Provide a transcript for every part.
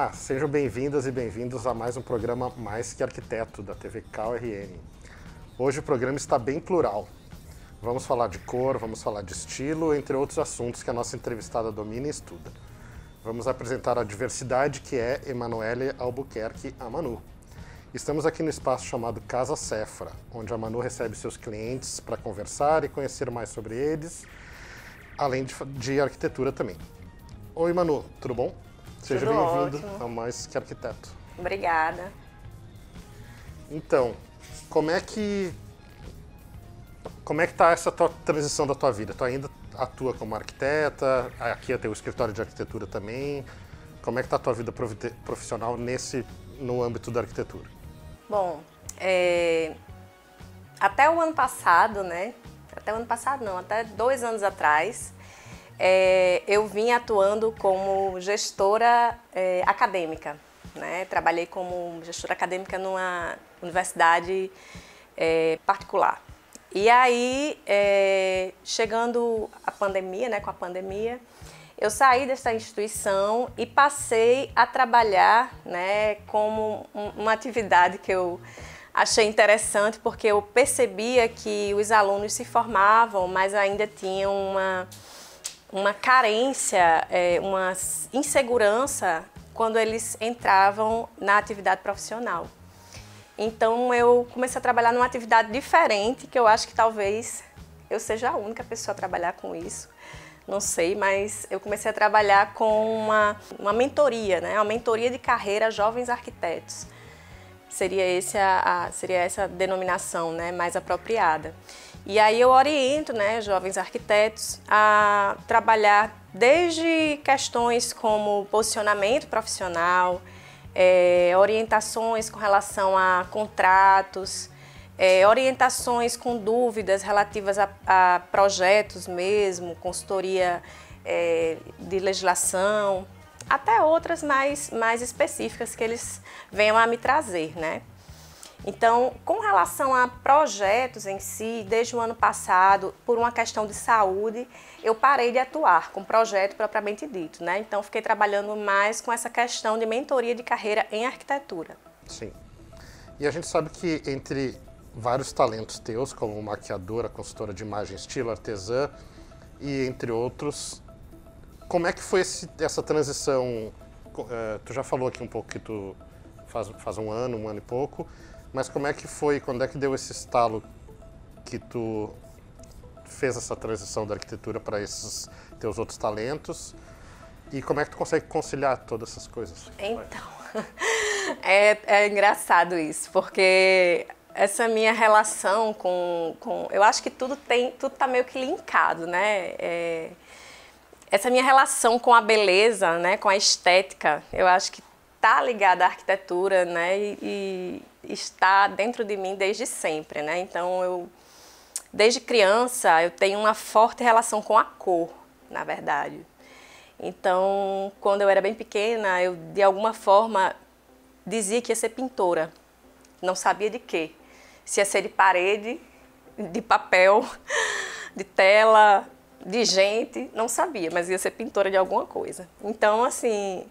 Olá, sejam bem-vindas e bem-vindos a mais um programa Mais que Arquiteto, da TV CalRN. Hoje o programa está bem plural. Vamos falar de cor, vamos falar de estilo, entre outros assuntos que a nossa entrevistada domina e estuda. Vamos apresentar a diversidade que é Emanuele Albuquerque, a Manu. Estamos aqui no espaço chamado Casa Sephora, onde a Manu recebe seus clientes para conversar e conhecer mais sobre eles, além de arquitetura também. Oi, Manu, tudo bom? Seja bem-vindo ao Mais que Arquiteto. Obrigada. Então, como é que tá essa tua transição da tua vida? Tu ainda atua como arquiteta, aqui é teu escritório de arquitetura também. Como é que tá a tua vida profissional no âmbito da arquitetura? Bom, até o ano passado, né? Até o ano passado não, até 2 anos atrás, eu vim atuando como gestora acadêmica, né? Trabalhei como gestora acadêmica numa universidade particular. E aí, chegando a pandemia, né, com a pandemia, eu saí dessa instituição e passei a trabalhar, né, como uma atividade que eu achei interessante, porque eu percebia que os alunos se formavam, mas ainda tinham uma carência, uma insegurança quando eles entravam na atividade profissional. Então eu comecei a trabalhar numa atividade diferente, que eu acho que talvez eu seja a única pessoa a trabalhar com isso, não sei, mas eu comecei a trabalhar com uma mentoria, né? Uma mentoria de carreira a jovens arquitetos. Seria essa denominação, né, mais apropriada. E aí eu oriento, né, jovens arquitetos a trabalhar desde questões como posicionamento profissional, orientações com relação a contratos, orientações com dúvidas relativas a projetos mesmo, consultoria de legislação, até outras mais específicas que eles venham a me trazer, né? Então, com relação a projetos em si, desde o ano passado, por uma questão de saúde, eu parei de atuar com projeto propriamente dito, né? Então, fiquei trabalhando mais com essa questão de mentoria de carreira em arquitetura. Sim. E a gente sabe que entre vários talentos teus, como maquiadora, consultora de imagem, estilo, artesã e entre outros, como é que foi essa transição? Tu já falou aqui um pouco que tu faz um ano e pouco, mas como é que foi, quando é que deu esse estalo que tu fez essa transição da arquitetura para esses teus outros talentos? E como é que tu consegue conciliar todas essas coisas? Então, é engraçado isso, porque essa minha relação com eu acho que tudo tá meio que linkado, né? Essa minha relação com a beleza, né, com a estética, eu acho que tá ligada à arquitetura, né, e está dentro de mim desde sempre, né? Então, desde criança, eu tenho uma forte relação com a cor, na verdade. Então, quando eu era bem pequena, eu, de alguma forma, dizia que ia ser pintora. Não sabia de quê. Se ia ser de parede, de papel, de tela, de gente, não sabia, mas ia ser pintora de alguma coisa. Então, assim,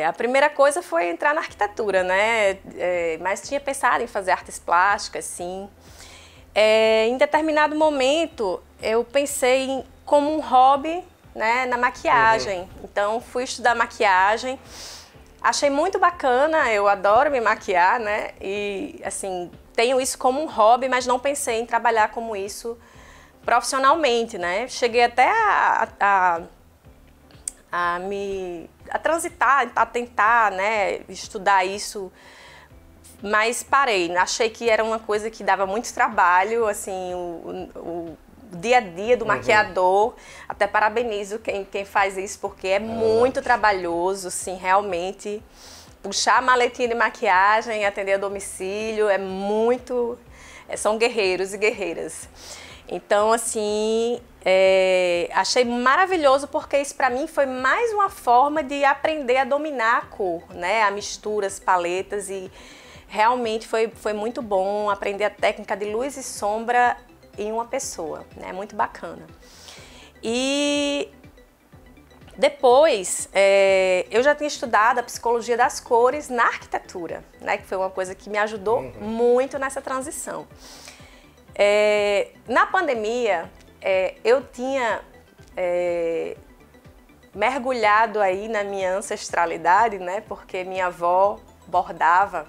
a primeira coisa foi entrar na arquitetura, né? Mas tinha pensado em fazer artes plásticas, sim. Em determinado momento, eu pensei como um hobby, né, na maquiagem. Então, fui estudar maquiagem. Achei muito bacana, eu adoro me maquiar, né? E, assim, tenho isso como um hobby, mas não pensei em trabalhar como isso profissionalmente, né? Cheguei até a transitar, a tentar, né, estudar isso, mas parei. Achei que era uma coisa que dava muito trabalho, assim, o dia a dia do maquiador. Até parabenizo quem faz isso, porque é muito trabalhoso, assim, realmente. Puxar a maletinha de maquiagem, atender a domicílio, são guerreiros e guerreiras. Então, assim, achei maravilhoso, porque isso para mim foi mais uma forma de aprender a dominar a cor, né? A mistura, as paletas, e realmente foi muito bom aprender a técnica de luz e sombra em uma pessoa, né? Muito bacana. E Depois, eu já tinha estudado a psicologia das cores na arquitetura, né? Que foi uma coisa que me ajudou muito nessa transição. Na pandemia, eu tinha mergulhado aí na minha ancestralidade, né? Porque minha avó bordava.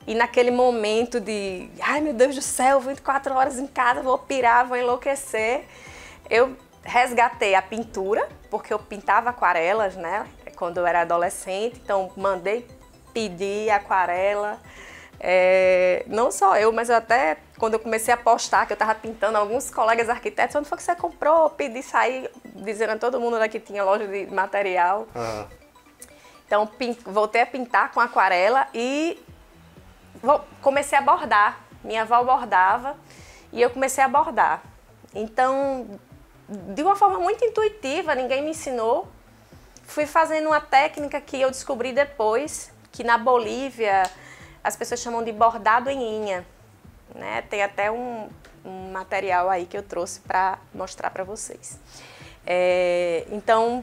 E naquele momento de, ai meu Deus do céu, 24 horas em casa, vou pirar, vou enlouquecer, eu resgatei a pintura, porque eu pintava aquarelas, né, quando eu era adolescente, então mandei pedir aquarela, não só eu, mas eu até, quando eu comecei a postar que eu estava pintando, alguns colegas arquitetos, onde foi que você comprou? Eu pedi sair, dizendo a todo mundo que tinha loja de material. Então, voltei a pintar com aquarela e comecei a bordar. Minha avó bordava e eu comecei a bordar. Então, de uma forma muito intuitiva, ninguém me ensinou. Fui fazendo uma técnica que eu descobri depois, que na Bolívia as pessoas chamam de bordado em linha, né? Tem até um material aí que eu trouxe para mostrar para vocês. Então,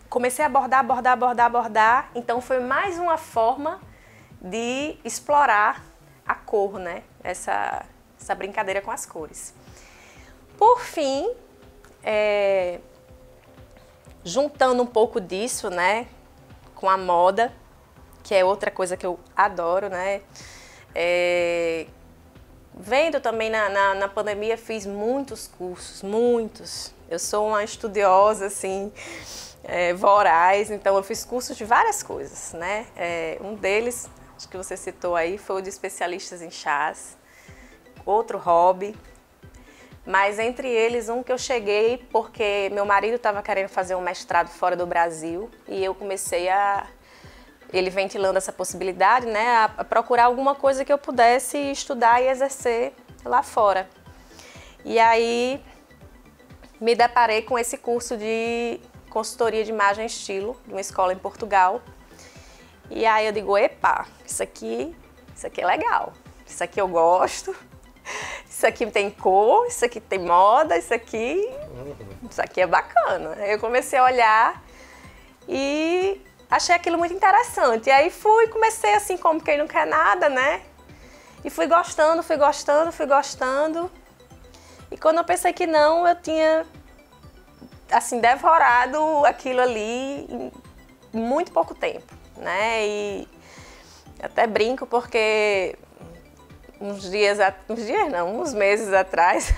comecei a bordar. Então, foi mais uma forma de explorar a cor, né? Essa brincadeira com as cores. Por fim, juntando um pouco disso, né, com a moda, que é outra coisa que eu adoro, né? Vendo também na pandemia, fiz muitos cursos, muitos. Eu sou uma estudiosa, assim, voraz, então eu fiz cursos de várias coisas, né? Um deles, acho que você citou aí, foi o de especialistas em chás, outro hobby. Mas entre eles, um que eu cheguei porque meu marido estava querendo fazer um mestrado fora do Brasil e eu comecei ele ventilando essa possibilidade, né, a procurar alguma coisa que eu pudesse estudar e exercer lá fora. E aí me deparei com esse curso de consultoria de imagem e estilo, de uma escola em Portugal. E aí eu digo, epa, isso aqui é legal, isso aqui eu gosto. Isso aqui tem cor, isso aqui tem moda, isso aqui é bacana. Eu comecei a olhar e achei aquilo muito interessante. E aí comecei assim como quem não quer nada, né? E fui gostando. E quando eu pensei que não, eu tinha, assim, devorado aquilo ali em muito pouco tempo, né? E até brinco porque uns meses atrás,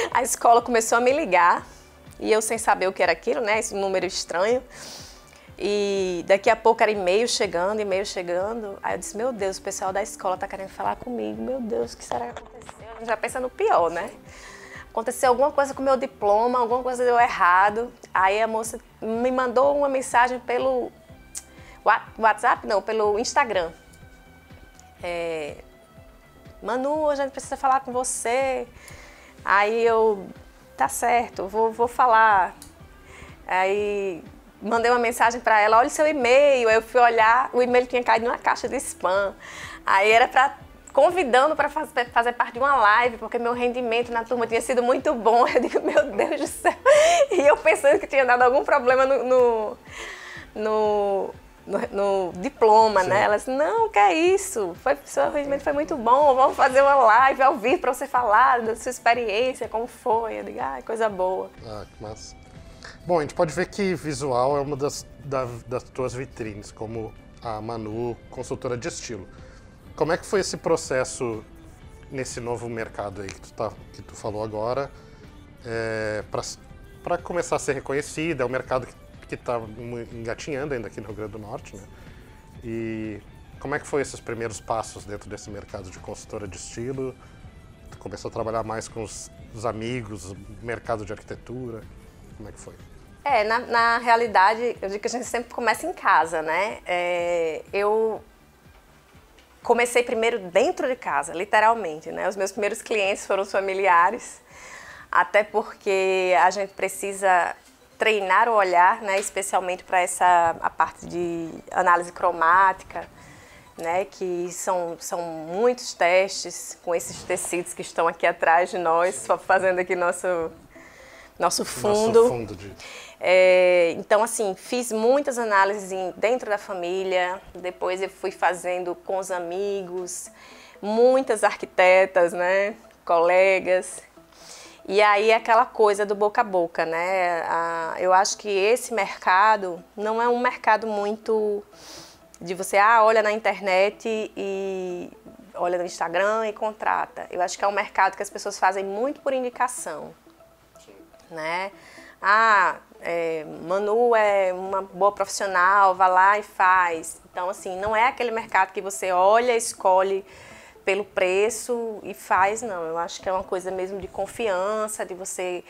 a escola começou a me ligar e eu sem saber o que era aquilo, né? Esse número estranho. E daqui a pouco era e-mail chegando. Aí eu disse, meu Deus, o pessoal da escola tá querendo falar comigo. Meu Deus, o que será que aconteceu? A gente já pensa no pior, né? Aconteceu alguma coisa com o meu diploma, alguma coisa deu errado. Aí a moça me mandou uma mensagem pelo WhatsApp, não, pelo Instagram. Manu, a gente precisa falar com você. Aí eu, tá certo, vou falar. Aí mandei uma mensagem para ela, olha o seu e-mail. Aí eu fui olhar, o e-mail tinha caído numa caixa de spam. Aí era convidando para fazer parte de uma live, porque meu rendimento na turma tinha sido muito bom. Eu digo, meu Deus do céu. E eu pensando que tinha dado algum problema no diploma, né? Ela disse, não, que é isso? Seu rendimento foi muito bom, vamos fazer uma live ao vivo para você falar da sua experiência, como foi. Eu digo, coisa boa. Que massa. Bom, a gente pode ver que visual é uma das tuas vitrines, como a Manu, consultora de estilo. Como é que foi esse processo nesse novo mercado aí que tu falou agora, para começar a ser reconhecida? É um mercado que está engatinhando ainda aqui no Rio Grande do Norte, né? E como é que foi esses primeiros passos dentro desse mercado de consultora de estilo? Tu começou a trabalhar mais com os amigos, mercado de arquitetura, como é que foi? Na realidade, eu digo que a gente sempre começa em casa, né? Eu comecei primeiro dentro de casa, literalmente, né? Os meus primeiros clientes foram os familiares, até porque a gente precisa treinar o olhar, né, especialmente para a parte de análise cromática, né, que são muitos testes com esses tecidos que estão aqui atrás de nós, só fazendo aqui nosso fundo. Então, assim, fiz muitas análises dentro da família, depois eu fui fazendo com os amigos, muitas arquitetas, né, colegas. E aí aquela coisa do boca a boca, né? Eu acho que esse mercado não é um mercado muito de você, olha na internet e olha no Instagram e contrata. Eu acho que é um mercado que as pessoas fazem muito por indicação, né? Manu é uma boa profissional, vai lá e faz. Então, assim, não é aquele mercado que você olha, escolhe pelo preço e faz, não. Eu acho que é uma coisa mesmo de confiança, de você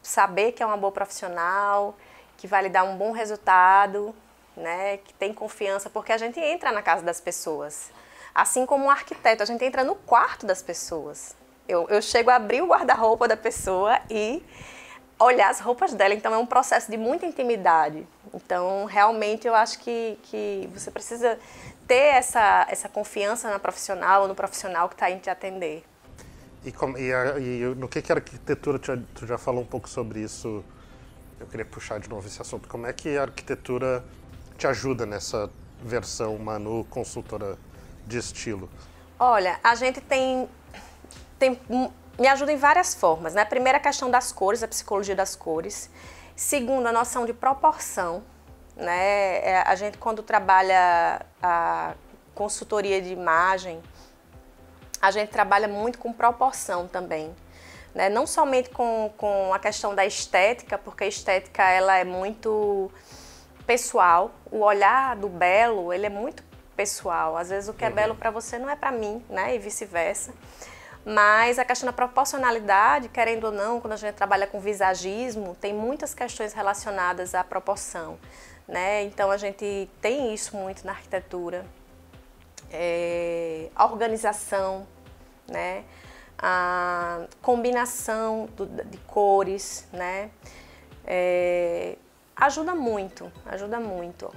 saber que é uma boa profissional, que vai lhe dar um bom resultado, né? Que tem confiança, porque a gente entra na casa das pessoas. Assim como um arquiteto, a gente entra no quarto das pessoas. Eu chego a abrir o guarda-roupa da pessoa e olhar as roupas dela, então é um processo de muita intimidade. Então, realmente, eu acho que você precisa ter essa confiança na profissional ou no profissional que está indo te atender. E no que a arquitetura, tu já falou um pouco sobre isso, eu queria puxar de novo esse assunto. Como é que a arquitetura te ajuda nessa versão Manu consultora de estilo? Olha, a gente me ajuda em várias formas, né? Primeiro, a questão das cores, a psicologia das cores. Segundo, a noção de proporção, né? A gente, quando trabalha a consultoria de imagem, a gente trabalha muito com proporção também, né? Não somente com a questão da estética, porque a estética ela é muito pessoal. O olhar do belo, ele é muito pessoal. Às vezes o que é belo para você não é para mim, né? E vice-versa. Mas a questão da proporcionalidade, querendo ou não, quando a gente trabalha com visagismo, tem muitas questões relacionadas à proporção, né? Então a gente tem isso muito na arquitetura. A organização, né? A combinação de cores, né? Ajuda muito, ajuda muito.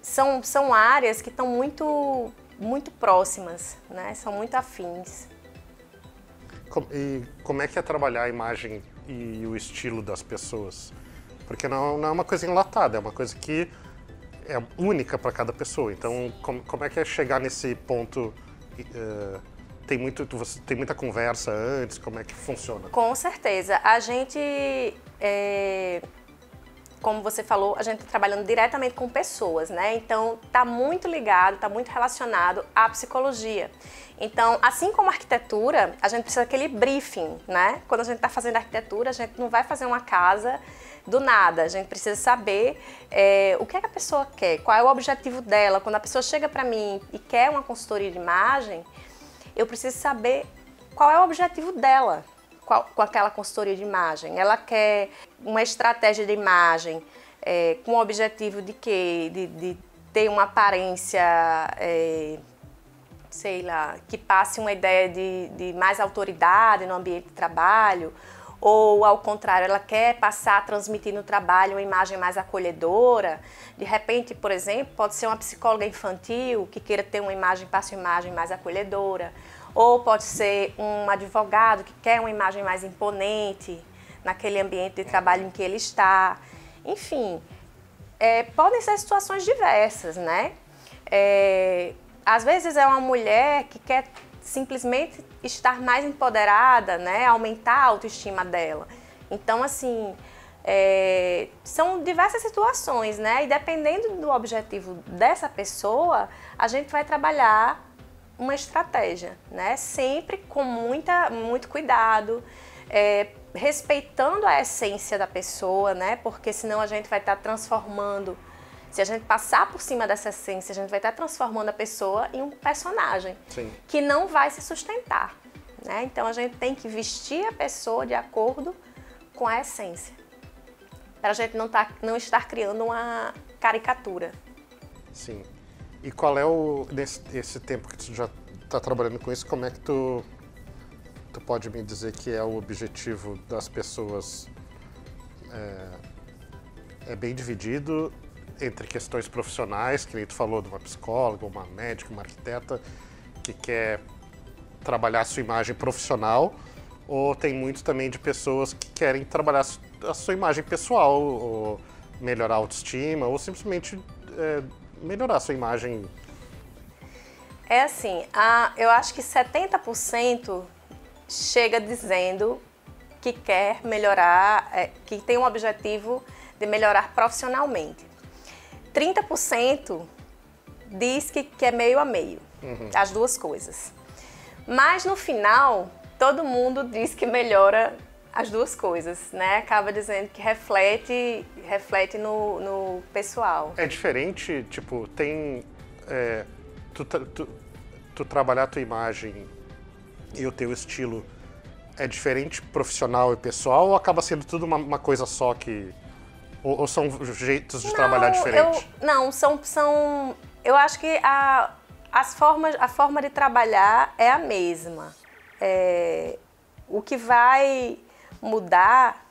São áreas que estão muito próximas, né? São muito afins. E como é que é trabalhar a imagem e o estilo das pessoas? Porque não é uma coisa enlatada, é uma coisa que é única para cada pessoa. Então, como é que é chegar nesse ponto? Tem muita conversa antes? Como é que funciona? Com certeza. A gente, como você falou, a gente está trabalhando diretamente com pessoas, né? Então, está muito ligado, está muito relacionado à psicologia. Então, assim como a arquitetura, a gente precisa daquele briefing, né? Quando a gente está fazendo arquitetura, a gente não vai fazer uma casa do nada. A gente precisa saber o que é que a pessoa quer, qual é o objetivo dela. Quando a pessoa chega para mim e quer uma consultoria de imagem, eu preciso saber qual é o objetivo dela com aquela consultoria de imagem. Ela quer uma estratégia de imagem com o objetivo de quê? De ter uma aparência, sei lá, que passe uma ideia de mais autoridade no ambiente de trabalho, ou ao contrário, ela quer transmitir no trabalho uma imagem mais acolhedora. De repente, por exemplo, pode ser uma psicóloga infantil que queira ter passe uma imagem mais acolhedora, ou pode ser um advogado que quer uma imagem mais imponente naquele ambiente de trabalho em que ele está. Enfim, podem ser situações diversas, né? Às vezes é uma mulher que quer simplesmente estar mais empoderada, né? Aumentar a autoestima dela. Então, assim, são diversas situações, né? E dependendo do objetivo dessa pessoa, a gente vai trabalhar uma estratégia, né? Sempre com muito cuidado, respeitando a essência da pessoa, né? Porque senão a gente vai estar transformando. Se a gente passar por cima dessa essência, a gente vai estar transformando a pessoa em um personagem. Sim. Que não vai se sustentar, né? Então a gente tem que vestir a pessoa de acordo com a essência, para a gente não estar criando uma caricatura. Sim. E qual é nesse tempo que tu já está trabalhando com isso, como é que tu pode me dizer que é o objetivo das pessoas? É bem dividido entre questões profissionais, que nem tu falou, de uma psicóloga, uma médica, uma arquiteta que quer trabalhar a sua imagem profissional, ou tem muito também de pessoas que querem trabalhar a sua imagem pessoal, ou melhorar a autoestima, ou simplesmente melhorar a sua imagem. É assim, eu acho que 70% chega dizendo que quer melhorar, que tem um objetivo de melhorar profissionalmente. 30% diz que é meio a meio, as duas coisas. Mas no final, todo mundo diz que melhora as duas coisas, né? Acaba dizendo que reflete no pessoal. É diferente, tipo, tu trabalhar a tua imagem e o teu estilo é diferente profissional e pessoal, ou acaba sendo tudo uma coisa só que... Ou são jeitos de trabalhar diferentes? Eu acho que a forma de trabalhar é a mesma. O que vai mudar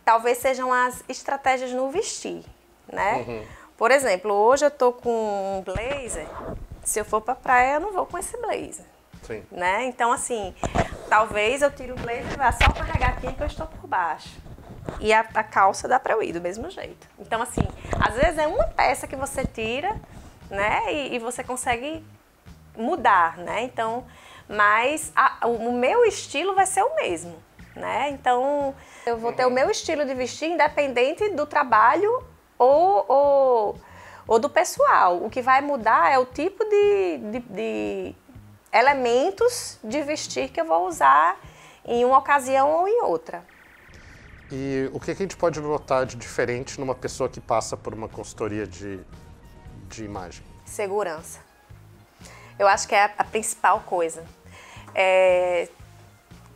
talvez sejam as estratégias no vestir, né? Por exemplo, hoje eu tô com um blazer, se eu for pra praia eu não vou com esse blazer. Sim. Né? Então, assim, talvez eu tire o blazer e vá só carregar aqui que eu estou por baixo. E a calça dá para eu ir do mesmo jeito. Então, assim, às vezes é uma peça que você tira, né? E você consegue mudar, né? Então, mas o meu estilo vai ser o mesmo, né? Então, eu vou ter o meu estilo de vestir independente do trabalho ou do pessoal. O que vai mudar é o tipo de elementos de vestir que eu vou usar em uma ocasião ou em outra. E o que a gente pode notar de diferente numa pessoa que passa por uma consultoria de imagem? Segurança. Eu acho que é a principal coisa.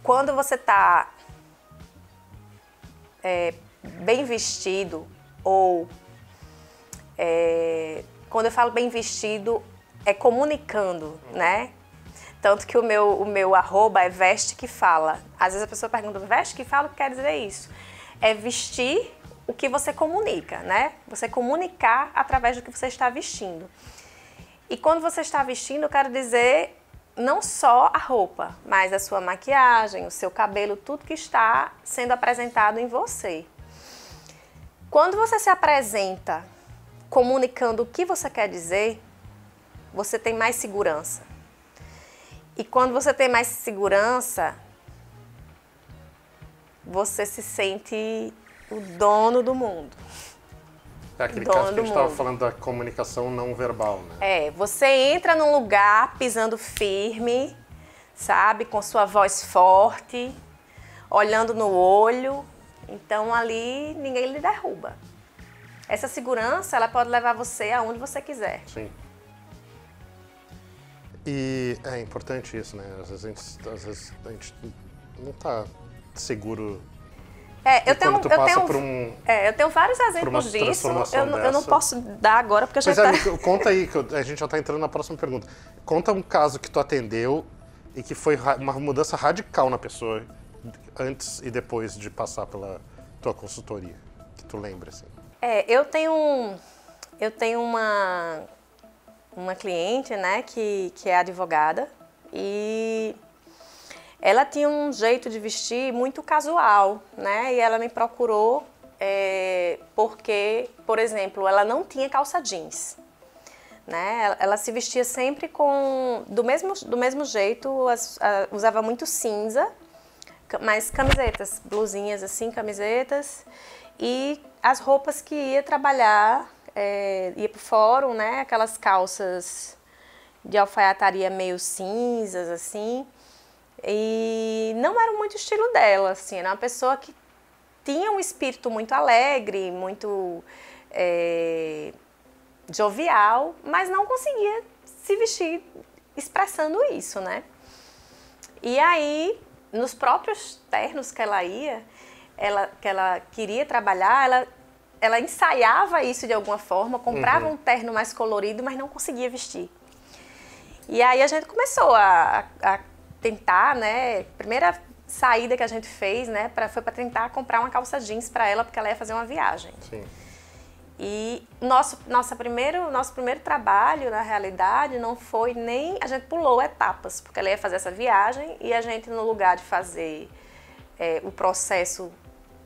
Quando você está bem vestido, ou quando eu falo bem vestido, é comunicando, né? Tanto que o meu arroba é veste que fala. Às vezes a pessoa pergunta, veste que fala, o que quer dizer isso? É vestir o que você comunica, né? Você comunicar através do que você está vestindo. E quando você está vestindo, eu quero dizer não só a roupa, mas a sua maquiagem, o seu cabelo, tudo que está sendo apresentado em você. Quando você se apresenta comunicando o que você quer dizer, você tem mais segurança. E quando você tem mais segurança, você se sente o dono do mundo. É aquele caso que a gente estava falando da comunicação não verbal, né? Você entra num lugar pisando firme, sabe? Com sua voz forte, olhando no olho. Então ali ninguém lhe derruba. Essa segurança, ela pode levar você aonde você quiser. Sim. E é importante isso, né? Às vezes a gente não está seguro. Eu tenho vários exemplos disso. Eu não posso dar agora porque conta aí, que a gente já está entrando na próxima pergunta. Conta um caso que tu atendeu e que foi uma mudança radical na pessoa antes e depois de passar pela tua consultoria, que tu lembra, assim. Eu tenho uma cliente, né, que é advogada, e ela tinha um jeito de vestir muito casual, né, e ela me procurou porque, por exemplo, ela não tinha calça jeans, né, ela se vestia sempre do mesmo jeito, usava muito cinza, mas camisetas, blusinhas assim, camisetas, e as roupas que ia trabalhar, ia pro fórum, né, aquelas calças de alfaiataria meio cinzas, assim, e não era muito estilo dela, assim, era uma pessoa que tinha um espírito muito alegre, muito jovial, mas não conseguia se vestir expressando isso, né. E aí, nos próprios ternos que ela ia, que ela queria trabalhar, ela ensaiava isso de alguma forma, comprava um terno mais colorido, mas não conseguia vestir. E aí a gente começou a tentar, né, primeira saída que a gente fez, né, foi para tentar comprar uma calça jeans para ela, porque ela ia fazer uma viagem. Sim. E nosso primeiro trabalho, na realidade, não foi nem... A gente pulou etapas, porque ela ia fazer essa viagem e a gente, no lugar de fazer o processo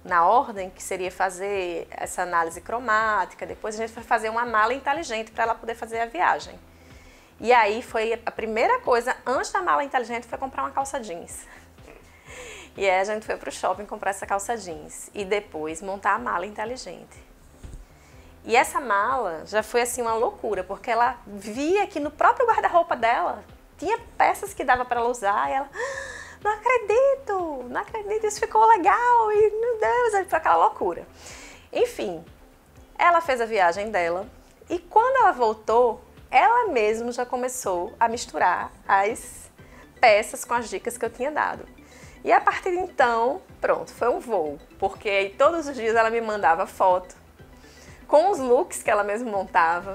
na ordem, que seria fazer essa análise cromática, depois a gente foi fazer uma mala inteligente para ela poder fazer a viagem. E aí foi a primeira coisa, antes da mala inteligente, foi comprar uma calça jeans. E aí a gente foi para o shopping comprar essa calça jeans e depois montar a mala inteligente. E essa mala já foi assim uma loucura, porque ela via que no próprio guarda-roupa dela tinha peças que dava para ela usar e ela, não acredito, isso ficou legal e meu Deus, aí foi aquela loucura. Enfim, ela fez a viagem dela e quando ela voltou, ela mesma já começou a misturar as peças com as dicas que eu tinha dado. E a partir de então, pronto, foi um voo, porque aí todos os dias ela me mandava foto com os looks que ela mesma montava,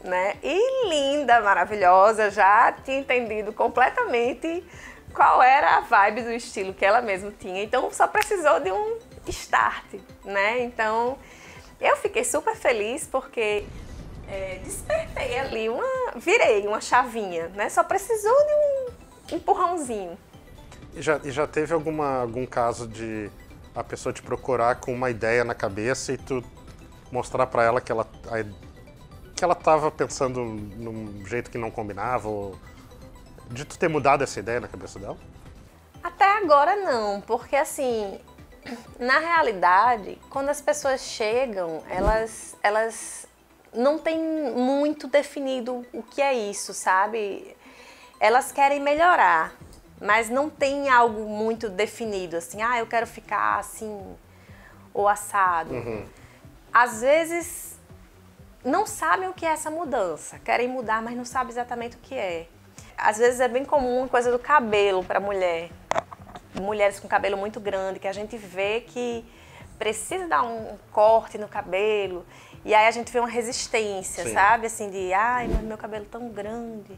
né? E linda, maravilhosa, já tinha entendido completamente qual era a vibe do estilo que ela mesma tinha. Então, só precisou de um start, né? Então, eu fiquei super feliz porque despertei ali, virei uma chavinha, né? Só precisou de um empurrãozinho. E já teve algum caso de a pessoa te procurar com uma ideia na cabeça e tu mostrar para ela que ela estava pensando num jeito que não combinava, ou de tu ter mudado essa ideia na cabeça dela? Até agora não, porque assim, na realidade, quando as pessoas chegam, elas não têm muito definido o que é isso, sabe? Elas querem melhorar, mas não tem algo muito definido, assim, eu quero ficar assim, ou assado. Às vezes não sabem o que é essa mudança, querem mudar, mas não sabem exatamente o que é. Às vezes é bem comum a coisa do cabelo para mulher. Mulheres com cabelo muito grande, que a gente vê que precisa dar um corte no cabelo, e aí a gente vê uma resistência, Sim. sabe? Assim, de, mas meu cabelo é tão grande.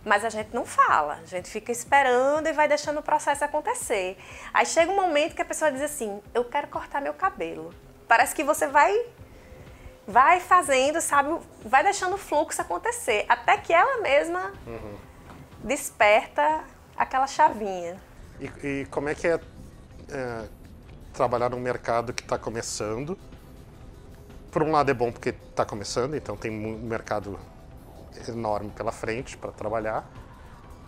Mas a gente não fala, a gente fica esperando e vai deixando o processo acontecer. Aí chega um momento que a pessoa diz assim, eu quero cortar meu cabelo. Parece que você vai fazendo, sabe? Vai deixando o fluxo acontecer, até que ela mesma desperta aquela chavinha. E como é que é trabalhar num mercado que está começando? Por um lado é bom porque está começando, então tem um mercado enorme pela frente para trabalhar,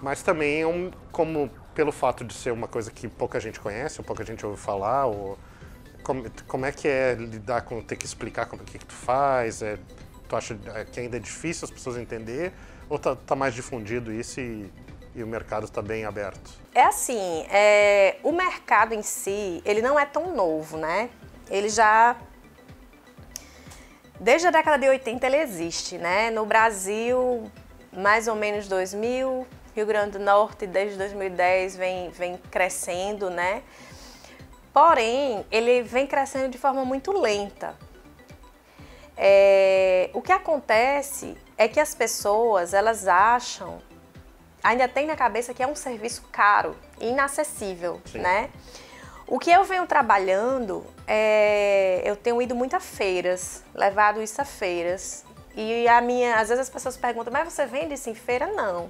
mas também como pelo fato de ser uma coisa que pouca gente conhece, ou pouca gente ouve falar, ou como é que é lidar com ter que explicar como que tu faz? Tu acha que ainda é difícil as pessoas entender, ou tá mais difundido isso e o mercado está bem aberto? É assim, o mercado em si, ele não é tão novo, né? Ele já, desde a década de 80 ele existe, né? No Brasil, mais ou menos 2000, Rio Grande do Norte desde 2010 vem crescendo, né? Porém, ele vem crescendo de forma muito lenta. O que acontece é que as pessoas, elas acham, ainda tem na cabeça que é um serviço caro e inacessível, né? O que eu venho trabalhando, eu tenho ido muito a feiras, levado isso a feiras. E às vezes as pessoas perguntam, mas você vende isso em feira? Não.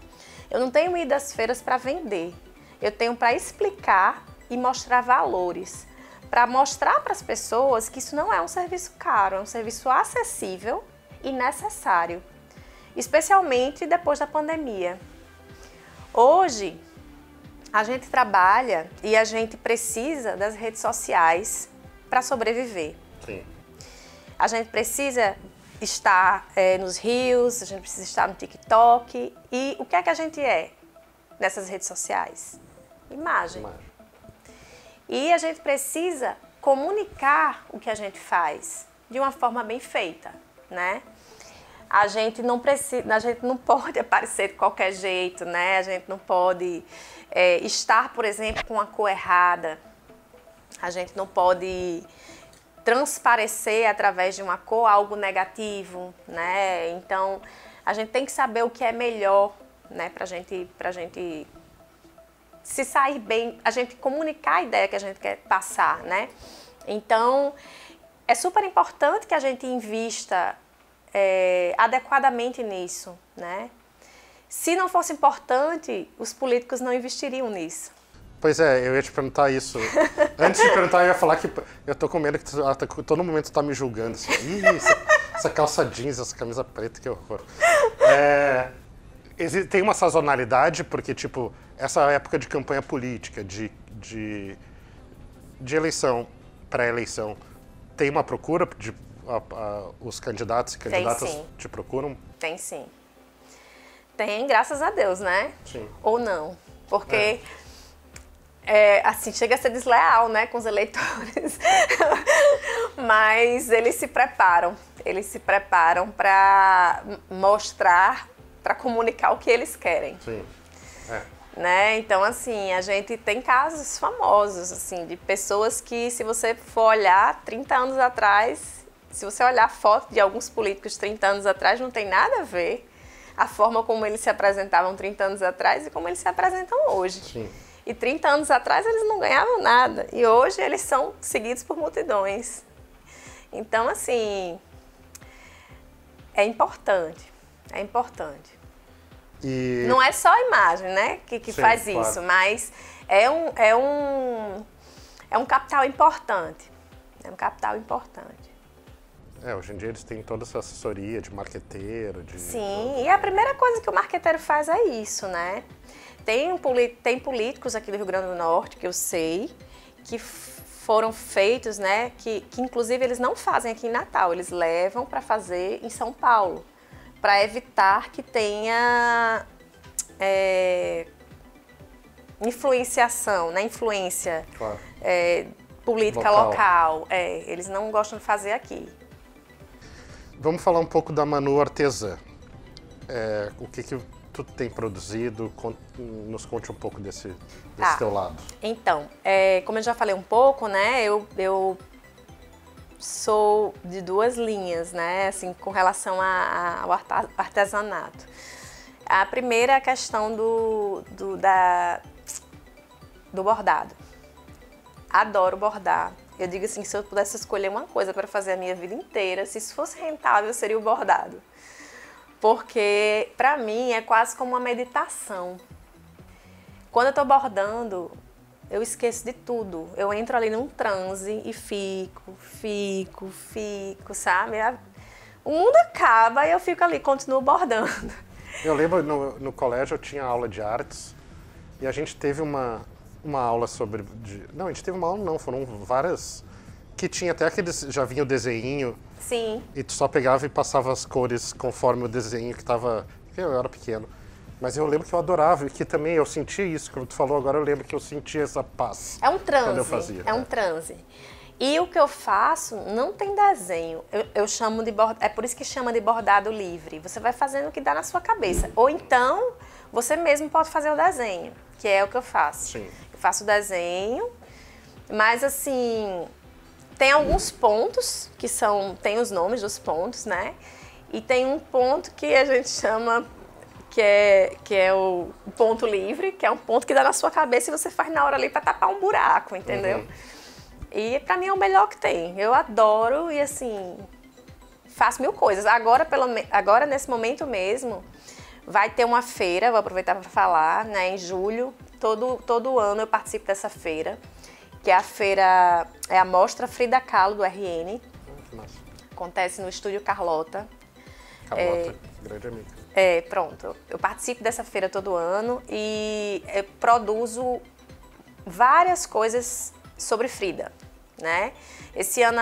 Eu não tenho ido às feiras para vender. Eu tenho para explicar e mostrar valores. Para mostrar para as pessoas que isso não é um serviço caro, é um serviço acessível e necessário. Especialmente depois da pandemia. Hoje, a gente trabalha e a gente precisa das redes sociais para sobreviver. Sim. A gente precisa estar nos Reels, a gente precisa estar no TikTok. E o que é que a gente é nessas redes sociais? Imagem. E a gente precisa comunicar o que a gente faz de uma forma bem feita, né? A gente não pode aparecer de qualquer jeito, né? A gente não pode estar, por exemplo, com a cor errada. A gente não pode transparecer através de uma cor algo negativo, né? Então, a gente tem que saber o que é melhor, né? Pra gente se sair bem, a gente comunicar a ideia que a gente quer passar, né? Então, é super importante que a gente invista adequadamente nisso, né? Se não fosse importante, os políticos não investiriam nisso. Pois é, eu ia te perguntar isso. Antes de perguntar, eu ia falar que eu tô com medo que todo momento tu tá me julgando. Assim. Ih, essa calça jeans, essa camisa preta, que horror. Tem uma sazonalidade, porque, tipo, essa época de campanha política, de eleição, pré-eleição, tem uma procura de os candidatos e candidatas te procuram? Tem sim. Tem, graças a Deus, né? Sim. Ou não. Porque, assim, chega a ser desleal, né, com os eleitores. Mas eles se preparam. Eles se preparam para mostrar, para comunicar o que eles querem. Sim. Né? Então, assim, a gente tem casos famosos, assim, de pessoas que, se você for olhar 30 anos atrás, se você olhar foto de alguns políticos 30 anos atrás, não tem nada a ver a forma como eles se apresentavam 30 anos atrás e como eles se apresentam hoje. Sim. E 30 anos atrás eles não ganhavam nada. E hoje eles são seguidos por multidões. Então, assim, é importante. É importante. E... Não é só a imagem, né, que sim, faz claro. isso, mas é um capital importante. É um capital importante. Hoje em dia eles têm toda essa assessoria de marqueteiro. Sim, e a primeira coisa que o marqueteiro faz é isso, né? Tem políticos aqui do Rio Grande do Norte, que eu sei, que foram feitos, né, que inclusive eles não fazem aqui em Natal, eles levam para fazer em São Paulo, para evitar que tenha influenciação, né, influência claro. Política local. Eles não gostam de fazer aqui. Vamos falar um pouco da Manu Artesã. O que tu tem produzido? Nos conte um pouco desse teu lado. Então, como eu já falei um pouco, né, eu sou de duas linhas, né, assim, com relação ao artesanato. A primeira é a questão do bordado. Adoro bordar. Eu digo assim, se eu pudesse escolher uma coisa para fazer a minha vida inteira, se isso fosse rentável, seria o bordado. Porque, para mim, é quase como uma meditação. Quando eu estou bordando, eu esqueço de tudo. Eu entro ali num transe e fico, sabe? O mundo acaba e eu fico ali, continuo bordando. Eu lembro, no colégio eu tinha aula de artes e a gente teve uma aula sobre... Não, a gente teve uma aula não, foram várias... Que tinha até aqueles... Já vinha o desenho. Sim. E tu só pegava e passava as cores conforme o desenho que estava... Eu era pequeno. Mas eu lembro que eu adorava e que também eu senti isso, como tu falou agora, eu lembro que eu senti essa paz. É um transe. Quando eu fazia. É um transe. E o que eu faço não tem desenho. Eu chamo de bordado... É por isso que chama de bordado livre. Você vai fazendo o que dá na sua cabeça. Ou então, você mesmo pode fazer o desenho, que é o que eu faço. Sim. Eu faço o desenho, mas assim... Tem alguns pontos que tem os nomes dos pontos, né? E tem um ponto que a gente chama, que é o ponto livre, que é um ponto que dá na sua cabeça e você faz na hora ali para tapar um buraco, entendeu? Uhum. E para mim é o melhor que tem. Eu adoro e assim, faço mil coisas. Agora nesse momento mesmo, vai ter uma feira, vou aproveitar para falar, né? Em julho, todo ano eu participo dessa feira. Que é a feira, é a Mostra Frida Kahlo do RN. Que massa. Acontece no Estúdio Carlota. Carlota, grande amiga. Pronto. Eu participo dessa feira todo ano e produzo várias coisas sobre Frida, né? Esse ano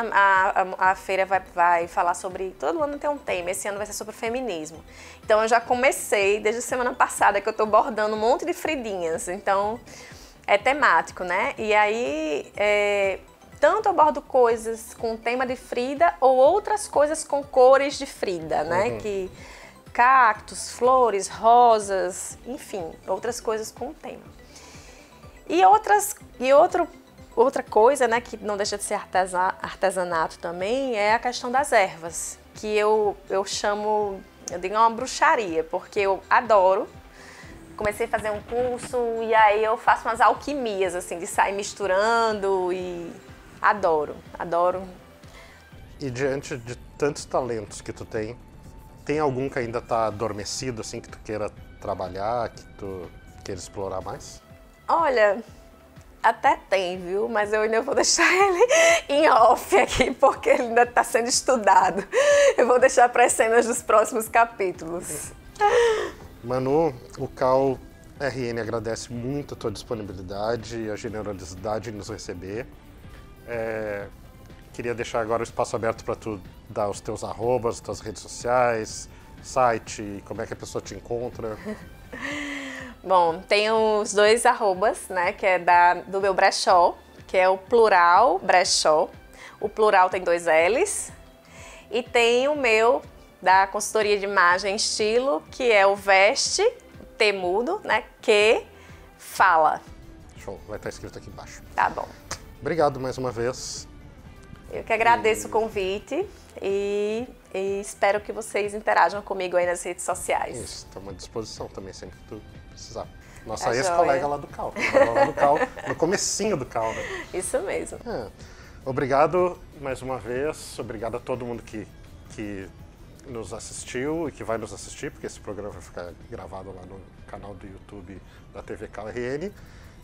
a feira vai falar sobre... Todo ano tem um tema, esse ano vai ser sobre feminismo. Então eu já comecei, desde a semana passada, que eu estou bordando um monte de Fridinhas. Então... É temático, né? E aí, tanto eu bordo coisas com tema de Frida ou outras coisas com cores de Frida, né? Uhum. Que cactos, flores, rosas, enfim, outras coisas com tema. E outra coisa, né, que não deixa de ser artesanato também, é a questão das ervas, que eu chamo, eu digo, uma bruxaria, porque eu adoro. Comecei a fazer um curso e aí eu faço umas alquimias, assim, de sair misturando e adoro. E diante de tantos talentos que tu tem algum que ainda tá adormecido, assim, que tu queira trabalhar, que tu queira explorar mais? Olha, Até tem, viu? Mas eu ainda vou deixar ele em off aqui, porque ele ainda está sendo estudado. Eu vou deixar para as cenas dos próximos capítulos. Manu, o Cal RN agradece muito a tua disponibilidade e a generosidade em nos receber. Queria deixar agora o espaço aberto para tu dar os teus arrobas, as tuas redes sociais, site, como é que a pessoa te encontra. Bom, tem os 2 arrobas, né, que é do meu brechó, que é o plural brechó. O plural tem 2 L's. E tem o meu da consultoria de imagem e estilo, que é o Veste, T mudo, né, que fala. Show, vai estar escrito aqui embaixo. Tá bom. Obrigado mais uma vez. Eu que agradeço o convite e espero que vocês interajam comigo aí nas redes sociais. Isso, estamos à disposição também, sempre que tu precisar. Nossa Tá ex-colega lá do Cal. Lá do Cal, no comecinho do Cal, né? Isso mesmo. Obrigado mais uma vez, obrigado a todo mundo que nos assistiu e que vai nos assistir, porque esse programa vai ficar gravado lá no canal do YouTube da TV Cal RN.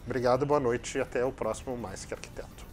Obrigado, boa noite e até o próximo Mais Que Arquiteto.